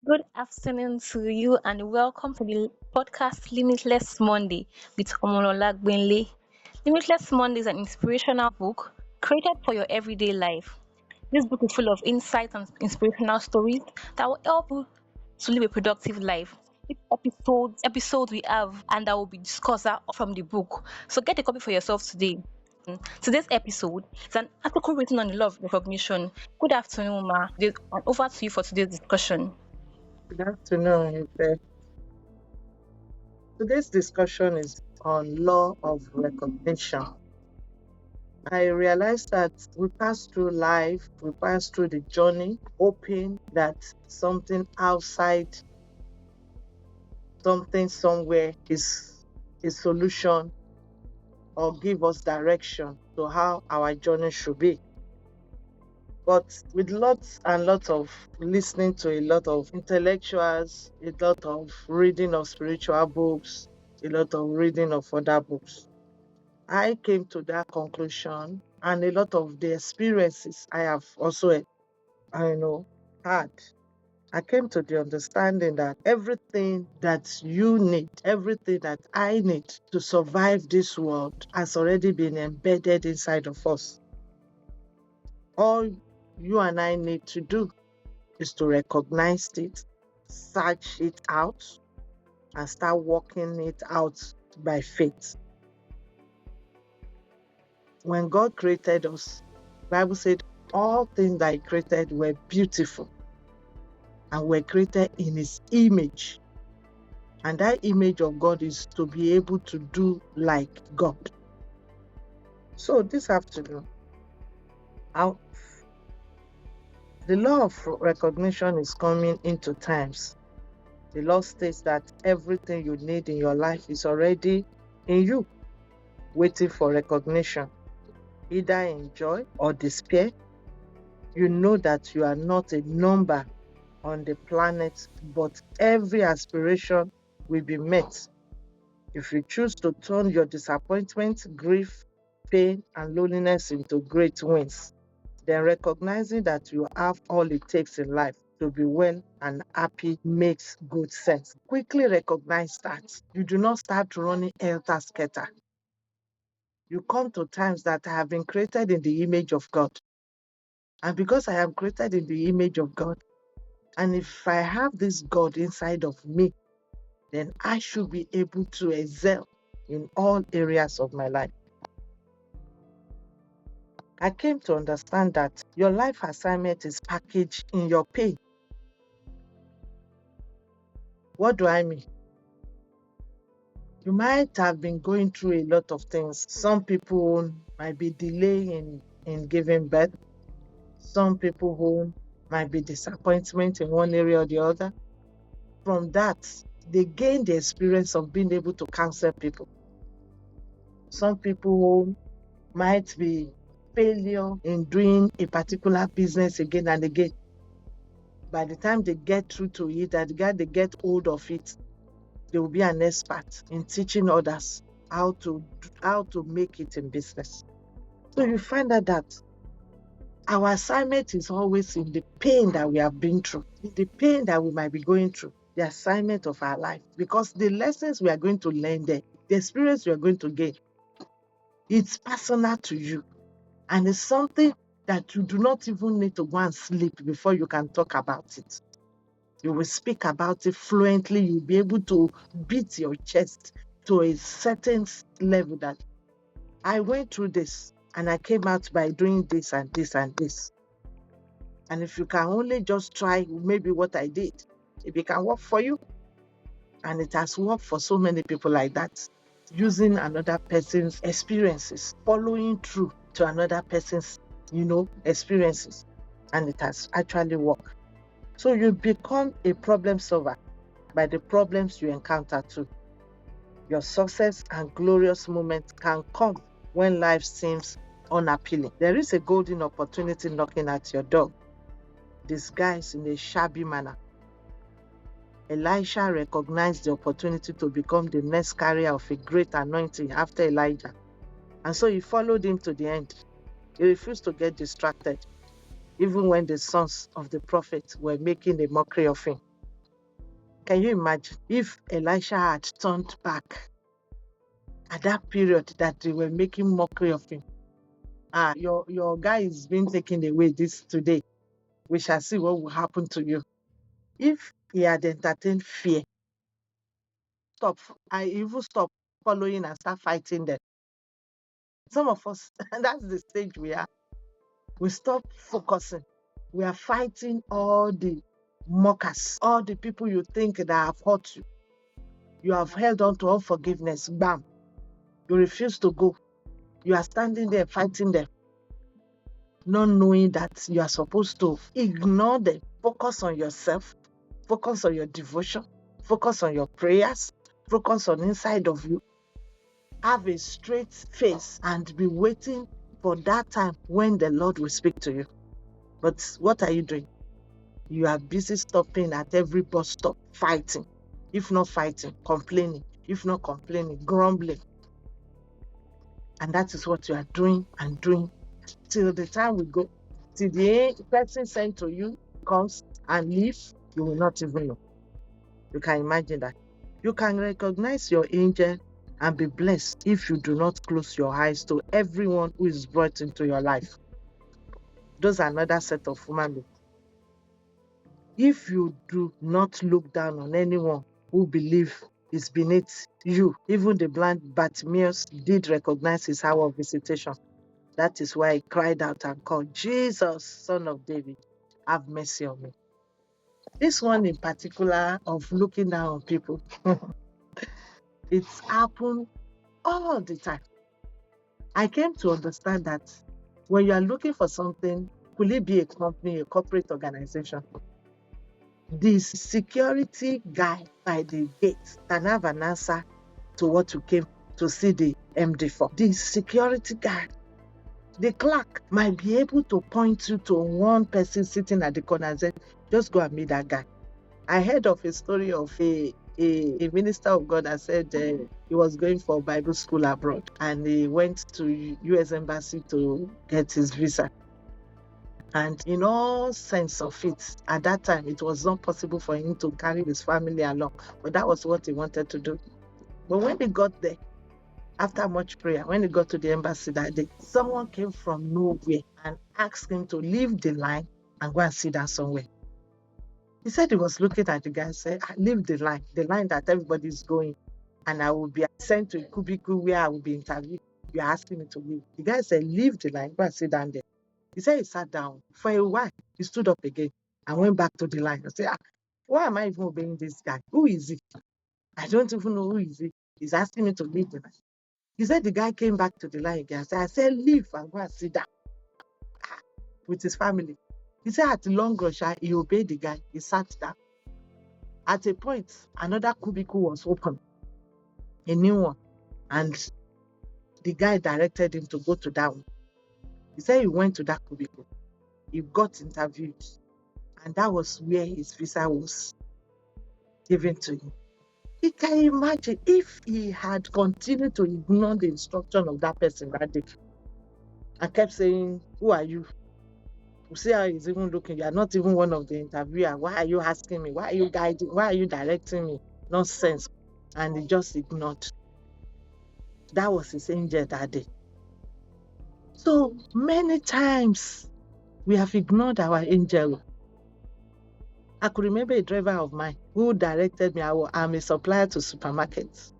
Good afternoon to you and welcome to the podcast Limitless Monday with Omolola Gbenle. Limitless Monday is an inspirational book created for your everyday life. This book is full of insights and inspirational stories that will help you to live a productive life. Each episodes we have and that will be discussed are from the book. So get a copy for yourself today. Today's episode is an article written on the law of recognition. Good afternoon, Ma. And over to you for today's discussion. Good afternoon. Today's discussion is on law of recognition. I realized that we pass through life, we pass through the journey, hoping that something outside, something somewhere is a solution or give us direction to how our journey should be. But with lots and lots of listening to a lot of intellectuals, a lot of reading of spiritual books, a lot of reading of other books, I came to that conclusion, and a lot of the experiences I have also, had. I came to the understanding that everything that you need, everything that I need to survive this world has already been embedded inside of us. All you and I need to do is to recognize it, search it out, and start working it out by faith. When God created us, the Bible said all things that He created were beautiful and were created in His image. And that image of God is to be able to do like God. So this afternoon, the law of recognition is coming into times. The law states that everything you need in your life is already in you, waiting for recognition, either in joy or despair. You know that you are not a number on the planet, but every aspiration will be met. If you choose to turn your disappointment, grief, pain, and loneliness into great wins, then recognizing that you have all it takes in life to be well and happy makes good sense. Quickly recognize that you do not start running helter-skelter. You come to times that I have been created in the image of God. And because I am created in the image of God, and if I have this God inside of me, then I should be able to excel in all areas of my life. I came to understand that your life assignment is packaged in your pain. What do I mean? You might have been going through a lot of things. Some people might be delaying in giving birth. Some people who might be disappointment in one area or the other. From that, they gain the experience of being able to counsel people. Some people who might be failure in doing a particular business again and again. By the time they get through to it, they get hold of it, they will be an expert in teaching others how to make it in business. So you find out that our assignment is always in the pain that we have been through, in the pain that we might be going through, the assignment of our life. Because the lessons we are going to learn there, the experience we are going to gain, it's personal to you. And it's something that you do not even need to go and sleep before you can talk about it. You will speak about it fluently. You'll be able to beat your chest to a certain level that I went through this and I came out by doing this and this and this. And if you can only just try maybe what I did, if it can work for you, and it has worked for so many people like that, using another person's experiences, following through to another person's, experiences, and it has actually worked. So you become a problem solver by the problems you encounter too. Your success and glorious moments can come when life seems unappealing. There is a golden opportunity knocking at your door, disguised in a shabby manner. Elisha recognized the opportunity to become the next carrier of a great anointing after Elijah. And so he followed him to the end. He refused to get distracted, even when the sons of the prophet were making a mockery of him. Can you imagine if Elisha had turned back at that period that they were making mockery of him? Your guy is being taken away this today. We shall see what will happen to you. If he had entertained fear, I even stop following and start fighting them. Some of us, that's the stage we are. We stop focusing. We are fighting all the mockers, all the people you think that have hurt you. You have held on to unforgiveness. Bam. You refuse to go. You are standing there fighting them, not knowing that you are supposed to ignore them. Focus on yourself. Focus on your devotion. Focus on your prayers. Focus on inside of you. Have a straight face and be waiting for that time when the Lord will speak to you. But what are you doing? You are busy stopping at every bus stop, fighting. If not fighting, complaining. If not complaining, grumbling. And that is what you are doing and doing till the time we go. Till the person sent to you comes and leaves, you will not even know. You can imagine that. You can recognize your angel and be blessed if you do not close your eyes to everyone who is brought into your life. Those are another set of human beings. If you do not look down on anyone who believe is beneath you, even the blind Bartimaeus did recognize his hour of visitation. That is why he cried out and called, Jesus, Son of David, have mercy on me. This one in particular of looking down on people, it's happened all the time. I came to understand that when you are looking for something, could it be a company, a corporate organization? The security guy by the gate can have an answer to what you came to see the MD for. The security guy, the clerk might be able to point you to one person sitting at the corner and say, just go and meet that guy. I heard of a story of a minister of God that said he was going for Bible school abroad and he went to US Embassy to get his visa. And in all sense of it, at that time, it was not possible for him to carry his family along. But that was what he wanted to do. But when he got there, after much prayer, when he got to the embassy that day, someone came from nowhere and asked him to leave the line and go and sit down somewhere. He said he was looking at the guy and said, leave the line that everybody's going, and I will be sent to a cubicle where I will be interviewed. You're asking me to leave. The guy said, leave the line, go and sit down there. He said he sat down. For a while, he stood up again and went back to the line and said, why am I even obeying this guy? Who is he? I don't even know who is he. He's asking me to leave the line. He said the guy came back to the line again. I said, leave and go and sit down with his family. He said at the long rush, he obeyed the guy. He sat down. At a point, another cubicle was open, a new one. And the guy directed him to go to that one. He said he went to that cubicle. He got interviewed. And that was where his visa was given to him. You can imagine if he had continued to ignore the instruction of that person that day and kept saying, who are you? You see how he's even looking. You are not even one of the interviewers. Why are you asking me? Why are you guiding? Why are you directing me? Nonsense. And he just ignored. That was his angel that day. So many times we have ignored our angel. I could remember a driver of mine who directed me. I'm a supplier to supermarkets.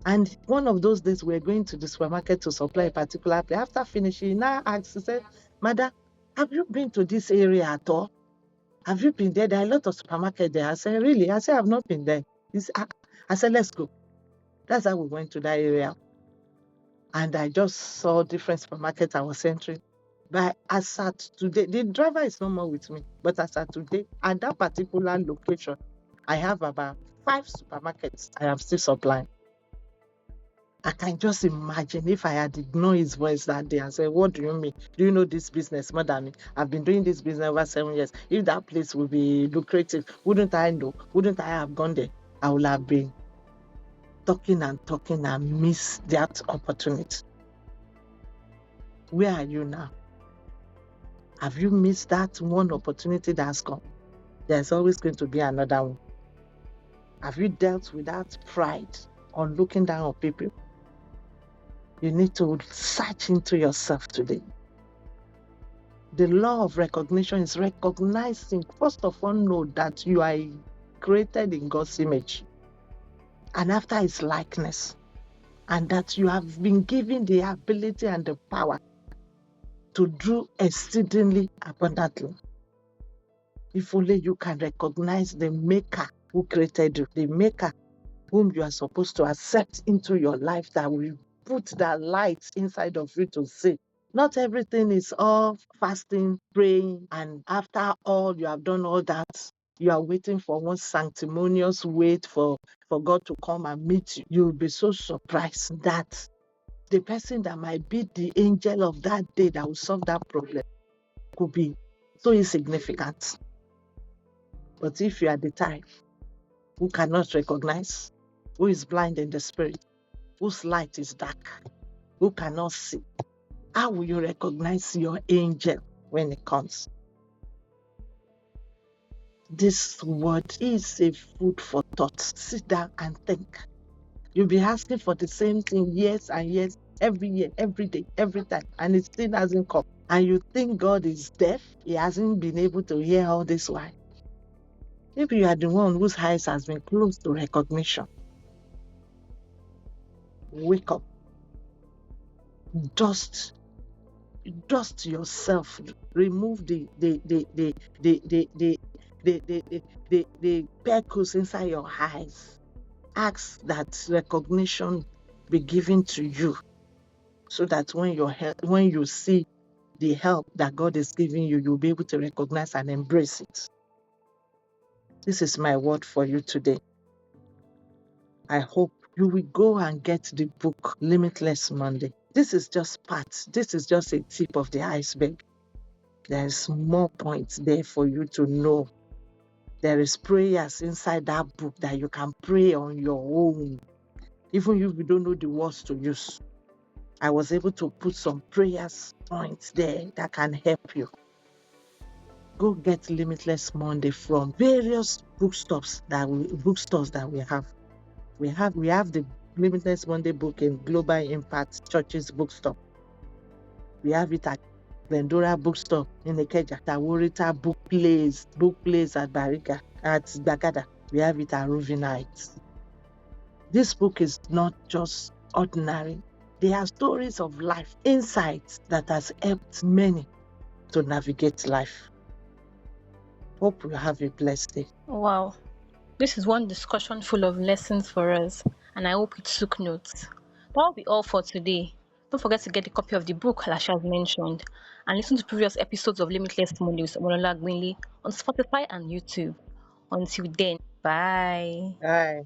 And one of those days, we were going to the supermarket to supply a particular place. After finishing, he now asked, he said, Madam, have you been to this area at all? Have you been there? There are a lot of supermarkets there. I said, really? I said, I've not been there. I said, let's go. That's how we went to that area. And I just saw different supermarkets I was entering. But as at today, the driver is no more with me. But as at today, at that particular location, I have about 5 supermarkets I am still supplying. I can just imagine if I had ignored his voice that day and said, what do you mean? Do you know this business more than me? I've been doing this business over 7 years. If that place will be lucrative, wouldn't I know? Wouldn't I have gone there? I would have been talking and miss that opportunity. Where are you now? Have you missed that one opportunity that has come? There's always going to be another one. Have you dealt with that pride or looking down on people? You need to search into yourself today. The law of recognition is recognizing, first of all, know that you are created in God's image and after his likeness, and that you have been given the ability and the power to do exceedingly abundantly. If only you can recognize the maker who created you, the maker whom you are supposed to accept into your life, that will put that light inside of you to see. Not everything is all fasting, praying, and after all you have done all that, you are waiting for one sanctimonious wait for God to come and meet you. You will be so surprised that the person that might be the angel of that day that will solve that problem could be so insignificant. But if you are the type who cannot recognize, who is blind in the spirit, whose light is dark, who cannot see, how will you recognize your angel when it comes? This word is a food for thought. Sit down and think. You'll be asking for the same thing years and years, every year, every day, every time, and it still hasn't come. And you think God is deaf? He hasn't been able to hear all this while. If you are the one whose eyes has been closed to recognition, wake up. Dust yourself. Remove the speckles inside your eyes. Ask that recognition be given to you, so that when you see the help that God is giving you, you'll be able to recognize and embrace it. This is my word for you today. I hope you will go and get the book Limitless Monday. This is just part. This is just a tip of the iceberg. There's more points there for you to know. There is prayers inside that book that you can pray on your own, even if you don't know the words to use. I was able to put some prayers points there that can help you. Go get Limitless Monday from various bookstores that we have. We have the Limitless Monday book in Global Impact Churches Bookstore. We have it at Glendora Bookstore in Ikeja, at Worital Bookplaze at Bariga, at Gbagada. We have it at Roving. This book is not just ordinary. There are stories of life, insights that has helped many to navigate life. Hope you have a blessed day. Wow. This is one discussion full of lessons for us, and I hope you took notes. That will be all for today. Don't forget to get a copy of the book Lasha has mentioned and listen to previous episodes of Limitless Monday with Omolola Gbenle on Spotify and YouTube. Until then, bye. Bye.